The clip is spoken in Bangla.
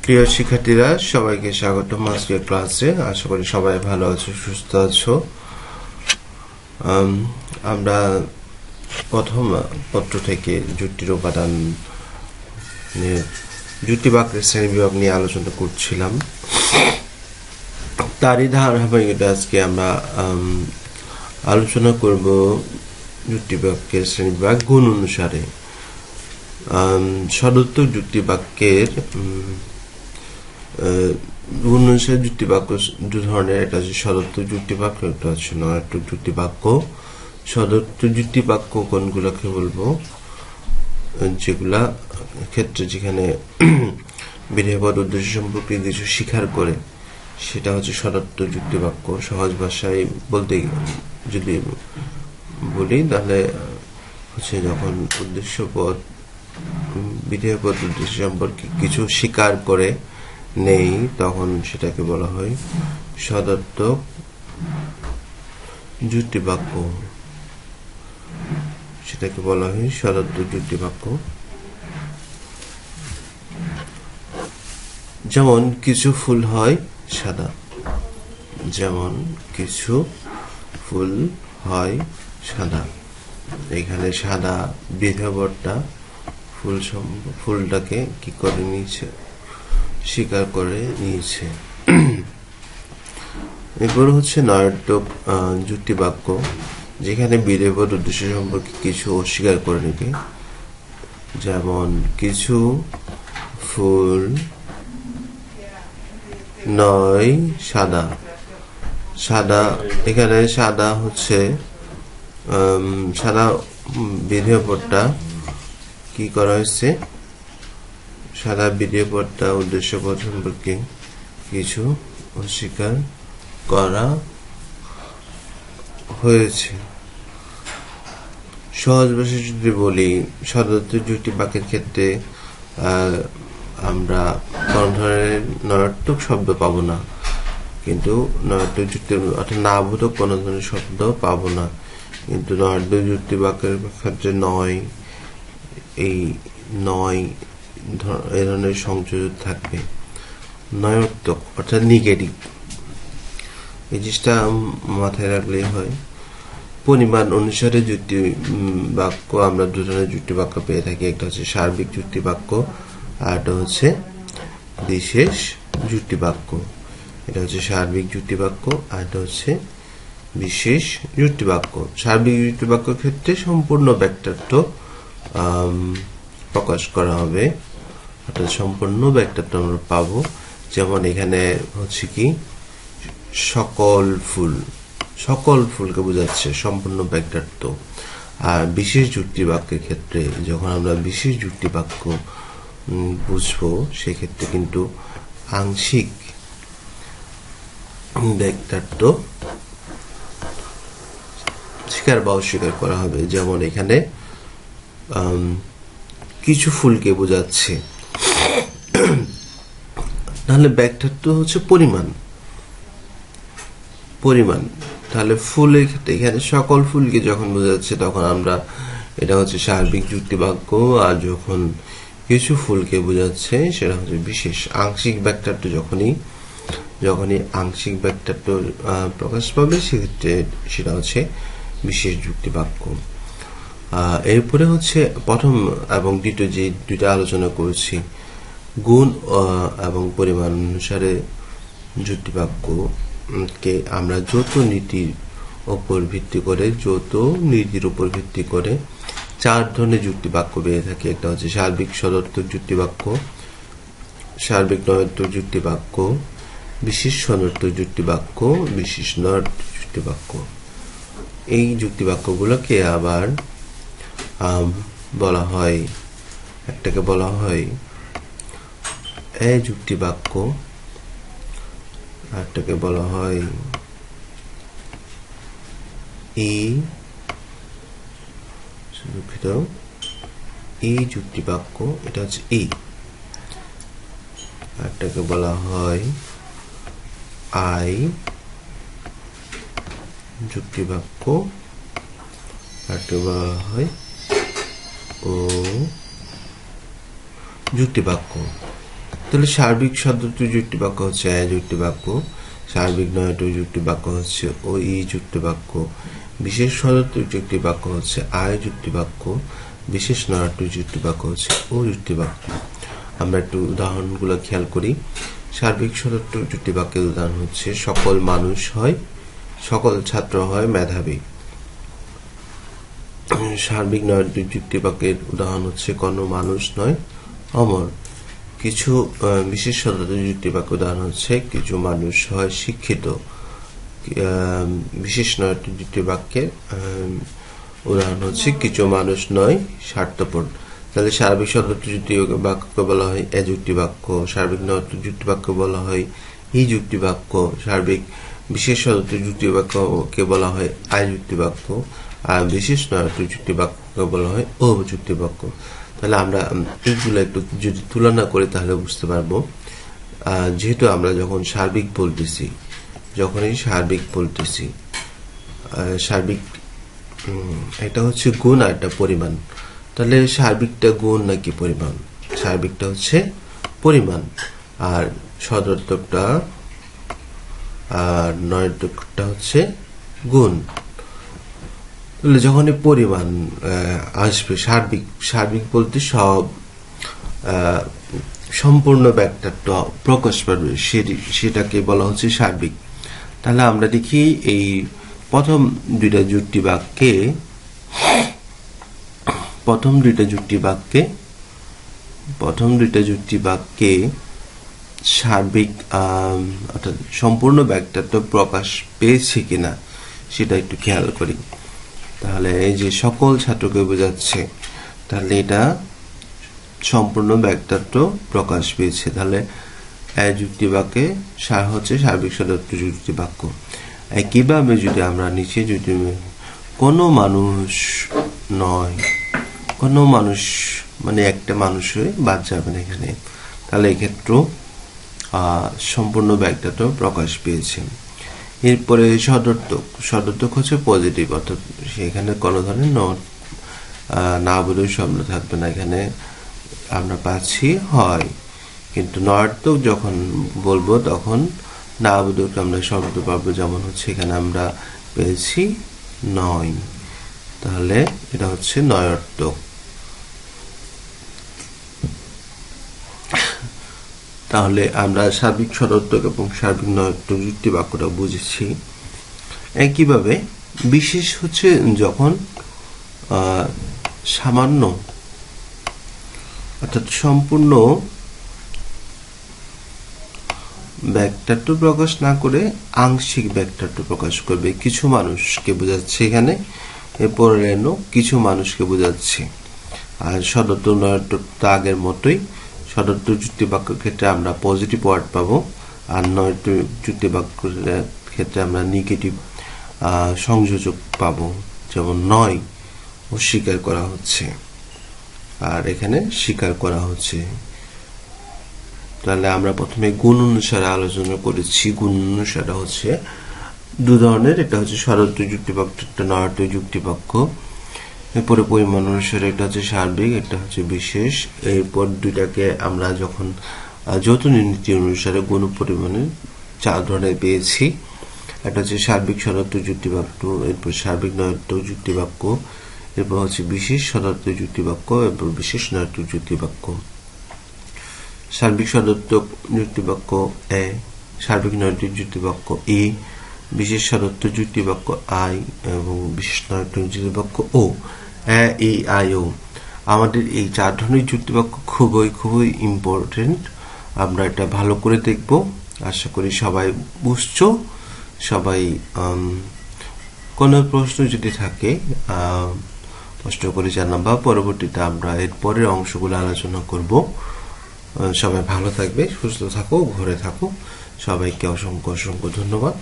প্রিয় শিক্ষার্থীরা, সবাইকে স্বাগতম আজকের ক্লাসে। আশা করি সবাই ভালো আছো, সুস্থ আছো। আমরা প্রথম পত্র থেকে যুক্তির উপাদান নিয়ে, যুক্তি বাক্যের শ্রেণীবিভাগ নিয়ে আলোচনা করছিলাম। তারই ধারাবাহিকতা আজকে আমরা আলোচনা করব যুক্তি বাক্যের শ্রেণীবিভাগ গুণ অনুসারে। সদর্থক যুক্তি বাক্যের গুণ অনুসারে যুক্তি বাক্য দু ধরনের, একটা হচ্ছে সদর্থক যুক্তি বাক্য, একটা হচ্ছে নয়ার্থক যুক্তি বাক্য। সদর্থক যুক্তি বাক্য কোনগুলোকে বলবো? যেগুলা ক্ষেত্রে যেখানে বিধেয়পদ উদ্দেশ্য সম্পর্কে কিছু স্বীকার করে, সেটা হচ্ছে সদর্থক যুক্তি বাক্য। সহজ ভাষায় বলতে যদি বলি তাহলে হচ্ছে যখন উদ্দেশ্যপদ বিধেয়পদ উদ্দেশ্য সম্পর্কে কিছু স্বীকার করে নেই, তখন সেটাকে বলা হয় সদর্থক যুক্তি বাক্য। সেটাকে বলা হয় সদর্থক যুক্তি বাক্য। যেমন কিছু ফুল হয় সাদা, যেমন কিছু ফুল হয় সাদা। এখানে সাদা বিধেয়পদটা ফুলটাকে কি করে নিয়েছে? স্বীকার করে নিয়েছে। এরপর হচ্ছে নয়ার্থক যুক্তি বাক্য, যেখানে বিধেয়পদ উদ্দেশ্য সম্পর্কে কিছু অস্বীকার করে নেবে। যেমন কিছু ফুল নয় সাদা। সাদা, এখানে সাদা হচ্ছে সাদা বিধেয়পদটা কি করা হয়েছে? সাদা বিধেয়পদটা উদ্দেশ্যপদ সম্পর্কে কিছু অস্বীকার করা হয়েছে। সহজ ভাষায় যদি বলি, সদর্থক যুক্তি বাক্যের ক্ষেত্রে আমরা কোন ধরনের নয়ার্থক শব্দ পাবো না, কিন্তু নয়ার্থক যুক্তি অর্থাৎ না বোধক কোন ধরনের শব্দ পাবো না। কিন্তু নয়ার্থক যুক্তি বাক্যের ক্ষেত্রে নয়, এই ধরনের সংযোজন থাকবে। নয়ার্থক অর্থাৎ নেগেটিভ, এই জিনিসটা মাথায় রাখলেই হয়। পরিমাণ অনুসারে যুক্তি বাক্য আমরা দু ধরনের যুক্তি বাক্য পেয়ে থাকি। একটা হচ্ছে সার্বিক যুক্তি বাক্য, আর একটা হচ্ছে বিশেষ যুক্তি বাক্য। এটা হচ্ছে সার্বিক যুক্তি বাক্য, আর এটা হচ্ছে বিশেষ যুক্তি বাক্য। সার্বিক যুক্তি বাক্যের ক্ষেত্রে সম্পূর্ণ বাক্যার্থ প্রকাশ করা হবে, অর্থাৎ সম্পূর্ণ বাক্যার্থ আমরা পাবো। যেমন এখানে হচ্ছে কি, সকল ফুল, সকল ফুলকে বোঝাচ্ছে সম্পূর্ণ বাক্যার্থ। আর বিশেষ যুক্তি বাক্যের ক্ষেত্রে যখন আমরা বিশেষ যুক্তি বাক্য বুঝবো, সেক্ষেত্রে কিন্তু আংশিক বাক্যার্থ স্বীকার বা অস্বীকার করা হবে। যেমন এখানে কিছু ফুলকে বোঝাচ্ছে, তাহলে বাক্যার্থ হচ্ছে পরিমাণ। তাহলে ফুলের ক্ষেত্রে এখানে সকল ফুলকে যখন বোঝাচ্ছে, তখন আমরা এটা হচ্ছে সার্বিক যুক্তি বাক্য। আর যখন কিছু ফুলকে বোঝাচ্ছে, সেটা হচ্ছে বিশেষ আংশিক বাক্যার্থ। যখনই আংশিক বাক্যার্থ প্রকাশ পাবে, সেক্ষেত্রে সেটা হচ্ছে বিশেষ যুক্তি বাক্য। এরপরে হচ্ছে প্রথম এবং দ্বিতীয় যে দুইটা আলোচনা করেছি, গুণ এবং পরিমাণ অনুসারে যুক্তি বাক্যকে আমরা যৌথ নীতির উপর ভিত্তি করে চার ধরনের যুক্তি বাক্য পেয়ে থাকি। একটা হচ্ছে সার্বিক সদর্থক যুক্তি বাক্য, সার্বিক নয়ার্থক যুক্তি বাক্য, বিশেষ সদর্থক যুক্তি বাক্য, বিশেষ নয়ার্থক যুক্তি বাক্য। এই যুক্তি বাক্যগুলোকে আবার বলা হয়, একটাকে বলা হয় যুক্তি বাক্য, আরটাকে বলা হয় এই যুক্তি বাক্য, এটা হচ্ছে আরটাকে বলা হয় আই যুক্তি বাক্য, আরটাকে বলা হয় ও যুক্তি বাক্য। তাহলে সার্বিক শব্দটি যুক্তি বাক্য হচ্ছে এ যুক্তি বাক্য, সার্বিক নয়টি যুক্তি বাক্য হচ্ছে ও ই যুক্তি বাক্য, বিশেষ শব্দটি যুক্তি বাক্য হচ্ছে আয় যুক্তি বাক্য, বিশেষ নয়টি যুক্তি বাক্য হচ্ছে ও যুক্তি বাক্য। আমরা একটু উদাহরণগুলো খেয়াল করি। সার্বিক শব্দটি যুক্তি বাক্যের উদাহরণ হচ্ছে সকল মানুষ হয়, সকল ছাত্র হয় মেধাবী। সার্বিক নয়টি যুক্তি বাক্যের উদাহরণ হচ্ছে কোনো মানুষ নয় অমর। কিছু বিশেষ শব্দটি যুক্তি বাক্য উদাহরণ হচ্ছে কিছু মানুষ হয় শিক্ষিত। বিশেষ নয়টি যুক্তি বাক্যের উদাহরণ হচ্ছে কিছু মানুষ নয় স্বার্থপর। তাহলে সার্বিক শব্দটি যুক্তি বাক্যকে বলা হয় এ যুক্তি বাক্য, সার্বিক নয়টি যুক্তি বাক্য বলা হয় এই যুক্তি বাক্য, সার্বিক বিশেষ শব্দটি যুক্তি বাক্যকে বলা হয় আয় যুক্তি বাক্য, আর বিশেষ নয়টি যুক্তি বাক্যকে বলা হয় ও যুক্তি বাক্য। তাহলে আমরা এইগুলো একটু যদি তুলনা করি তাহলে বুঝতে পারবো। যেহেতু আমরা যখন সার্বিক বলতেছি, যখনই সার্বিক বলতেছি, সার্বিক এটা হচ্ছে গুণ আর একটা পরিমাণ। তাহলে সার্বিকটা গুণ নাকি পরিমাণ? সার্বিকটা হচ্ছে পরিমাণ, আর সদর্থকটা আর নয়টা হচ্ছে গুণ। তাহলে যখনই পরিমাণ আসবে, সার্বিক সার্বিক বলতে সব সম্পূর্ণ ব্যাপারটা প্রকাশ পাবে, সেটাকে বলা হচ্ছে সার্বিক। তাহলে আমরা দেখি এই প্রথম দুইটা যুক্তি বাক্যে সার্বিক অর্থাৎ সম্পূর্ণ ব্যাপারটা প্রকাশ পেয়েছে কিনা সেটা একটু খেয়াল করি। তাহলে এই যে সকল ছাত্রকে বোঝাচ্ছে, তাহলে এটা সম্পূর্ণ ব্যাপারটা প্রকাশ পেয়েছে। তাহলে যুক্তি বাক্যে হচ্ছে সার্বিক শব্দটি যুক্তি বাক্য। একইভাবে যদি আমরা নিচে যদি কোনো মানুষ নয়, কোনো মানুষ মানে একটা মানুষ হয়ে বাদ যাবে না এখানে, তাহলে এক্ষেত্রেও সম্পূর্ণ ব্যাপারটা প্রকাশ পেয়েছে। এরপরে সদর্থক হচ্ছে পজিটিভ, অর্থাৎ সেখানে কোনো ধরনের না বলে শব্দ থাকবে না। এখানে আমরা পাচ্ছি হয়, কিন্তু নয়ার্থক যখন বলবো তখন না বোধক আমরা শব্দ পাবো, যেমন হচ্ছে এখানে আমরা পেয়েছি নয়, তাহলে এটা হচ্ছে নয়ার্থক। তাহলে আমরা সার্বিক সদর্থক এবং সার্বিক নয়ার্থক যুক্তি বাক্যটা বুঝেছি। একইভাবে বিশেষ হচ্ছে যখন সামান্য অর্থাৎ সম্পূর্ণ ব্যাকটাট্য প্রকাশ না করে আংশিক ব্যাকটাট্য প্রকাশ করবে, কিছু মানুষকে বোঝাচ্ছে এখানে। এরপরে কিছু মানুষকে বোঝাচ্ছে। আর সদর্থ নয়ার্থক আগের মতোই, সদর্থ যুক্তি বাক্যের ক্ষেত্রে আমরা পজিটিভ ওয়ার্ড পাবো, আর নয়ার্থক যুক্তি বাক্যের ক্ষেত্রে আমরা নেগেটিভ সংযোজক পাবো, যেমন নয় অস্বীকার করা হচ্ছে, আর এখানে স্বীকার করা হচ্ছে। তাহলে আমরা প্রথমে গুণ অনুসারে আলোচনা করেছি। গুণ অনুসারে হচ্ছে দু ধরনের, এটা হচ্ছে সদর্থ যুক্তি বাক্য, একটা নয়ার্থ যুক্তি বাক্য। এরপরে পরিমাণ অনুসারে একটা হচ্ছে সার্বিক, একটা হচ্ছে বিশেষ। এরপর দুইটাকে আমরা যখন যৌথ নীতি অনুসারে গুণ পরিমাণের 4 ধরনের পেয়েছি। একটা হচ্ছে সার্বিক সদর্থ যুক্তি বাক্য, এরপর সার্বিক নয়ার্থ যুক্তি বাক্য, এরপর হচ্ছে বিশেষ সদর্থ যুক্তি বাক্য, এরপর বিশেষ নয়ার্থ যুক্তি বাক্য। সার্বিক সদর্থক যুক্তি বাক্য এ, সার্বিক নয়ার্থ যুক্তি বাক্য ই, বিশেষ সদর্থ যুক্তি বাক্য আই এবং বিশেষ নয়ার্থ যুক্তি বাক্য ও। এ, ই, আই, ও। আমাদের এই 4 ধরনের যুক্তি বাক্য খুবই ইম্পর্টেন্ট। আমরা এটা ভালো করে দেখব। আশা করি সবাই বুঝছো। সবাই কোনো প্রশ্ন যদি থাকে প্রশ্ন করে জানাবা, পরবর্তীতে আমরা এর পরের অংশগুলো আলোচনা করব। সবাই ভালো থাকবে, সুস্থ থাকো, ঘরে থাকো। সবাইকে অসংখ্য ধন্যবাদ।